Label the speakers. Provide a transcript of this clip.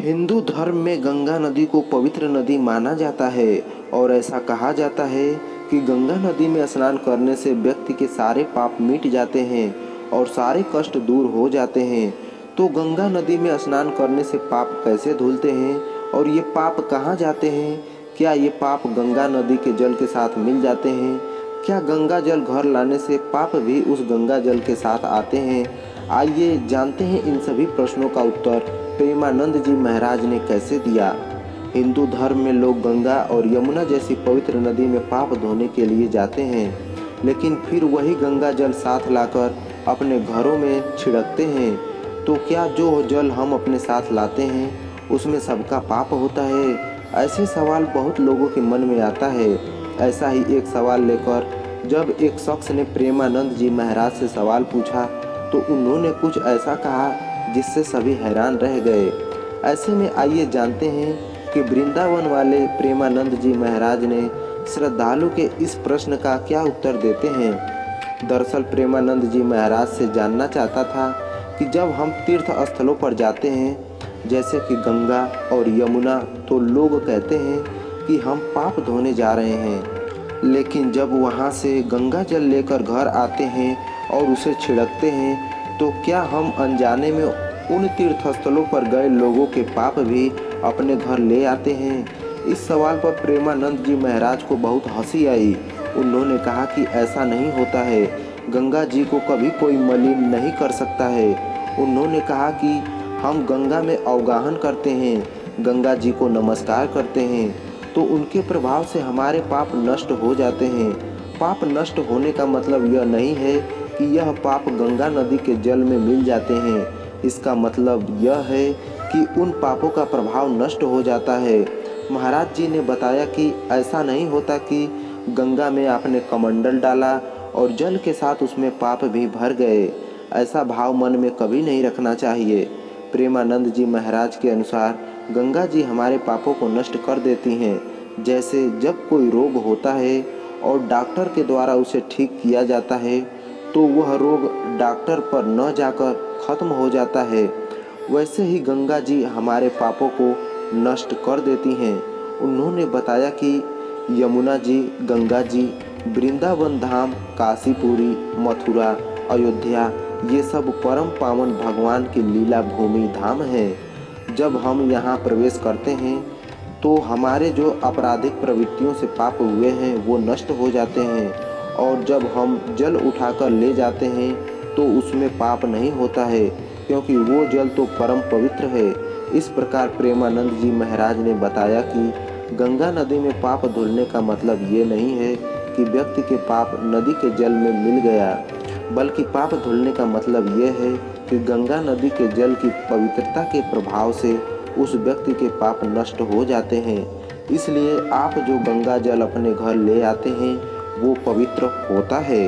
Speaker 1: हिंदू धर्म में गंगा नदी को पवित्र नदी माना जाता है और ऐसा कहा जाता है कि गंगा नदी में स्नान करने से व्यक्ति के सारे पाप मिट जाते हैं और सारे कष्ट दूर हो जाते हैं। तो गंगा नदी में स्नान करने से पाप कैसे धुलते हैं और ये पाप कहाँ जाते हैं? क्या ये पाप गंगा नदी के जल के साथ मिल जाते हैं? क्या गंगा जल घर लाने से पाप भी उस गंगा जल के साथ आते हैं? आइए जानते हैं इन सभी प्रश्नों का उत्तर प्रेमानंद जी महाराज ने कैसे दिया। हिंदू धर्म में लोग गंगा और यमुना जैसी पवित्र नदी में पाप धोने के लिए जाते हैं, लेकिन फिर वही गंगा जल साथ लाकर अपने घरों में छिड़कते हैं। तो क्या जो जल हम अपने साथ लाते हैं उसमें सबका पाप होता है? ऐसे सवाल बहुत लोगों के मन में आता है। ऐसा ही एक सवाल लेकर जब एक शख्स ने प्रेमानंद जी महाराज से सवाल पूछा तो उन्होंने कुछ ऐसा कहा जिससे सभी हैरान रह गए। ऐसे में आइए जानते हैं कि वृंदावन वाले प्रेमानंद जी महाराज ने श्रद्धालु के इस प्रश्न का क्या उत्तर देते हैं। दरअसल प्रेमानंद जी महाराज से जानना चाहता था कि जब हम तीर्थ स्थलों पर जाते हैं जैसे कि गंगा और यमुना, तो लोग कहते हैं कि हम पाप धोने जा रहे हैं, लेकिन जब वहाँ से गंगा जल लेकर घर आते हैं और उसे छिड़कते हैं तो क्या हम अनजाने में उन तीर्थस्थलों पर गए लोगों के पाप भी अपने घर ले आते हैं? इस सवाल पर प्रेमानंद जी महाराज को बहुत हंसी आई। उन्होंने कहा कि ऐसा नहीं होता है, गंगा जी को कभी कोई मलिन नहीं कर सकता है। उन्होंने कहा कि हम गंगा में अवगाहन करते हैं, गंगा जी को नमस्कार करते हैं, तो उनके प्रभाव से हमारे पाप नष्ट हो जाते हैं। पाप नष्ट होने का मतलब यह नहीं है कि यह पाप गंगा नदी के जल में मिल जाते हैं। इसका मतलब यह है कि उन पापों का प्रभाव नष्ट हो जाता है। महाराज जी ने बताया कि ऐसा नहीं होता कि गंगा में आपने कमंडल डाला और जल के साथ उसमें पाप भी भर गए। ऐसा भाव मन में कभी नहीं रखना चाहिए। प्रेमानंद जी महाराज के अनुसार गंगा जी हमारे पापों को नष्ट कर देती हैं। जैसे जब कोई रोग होता है और डॉक्टर के द्वारा उसे ठीक किया जाता है तो वह रोग डॉक्टर पर न जाकर खत्म हो जाता है, वैसे ही गंगा जी हमारे पापों को नष्ट कर देती हैं। उन्होंने बताया कि यमुना जी, गंगा जी, वृंदावन धाम, काशीपुरी, मथुरा, अयोध्या, ये सब परम पावन भगवान की लीला भूमि धाम हैं। जब हम यहाँ प्रवेश करते हैं तो हमारे जो आपराधिक प्रवृत्तियों से पाप हुए हैं वो नष्ट हो जाते हैं, और जब हम जल उठाकर ले जाते हैं तो उसमें पाप नहीं होता है, क्योंकि वो जल तो परम पवित्र है। इस प्रकार प्रेमानंद जी महाराज ने बताया कि गंगा नदी में पाप धुलने का मतलब ये नहीं है कि व्यक्ति के पाप नदी के जल में मिल गया, बल्कि पाप धुलने का मतलब ये है कि गंगा नदी के जल की पवित्रता के प्रभाव से उस व्यक्ति के पाप नष्ट हो जाते हैं। इसलिए आप जो गंगा जल अपने घर ले आते हैं वो पवित्र होता है।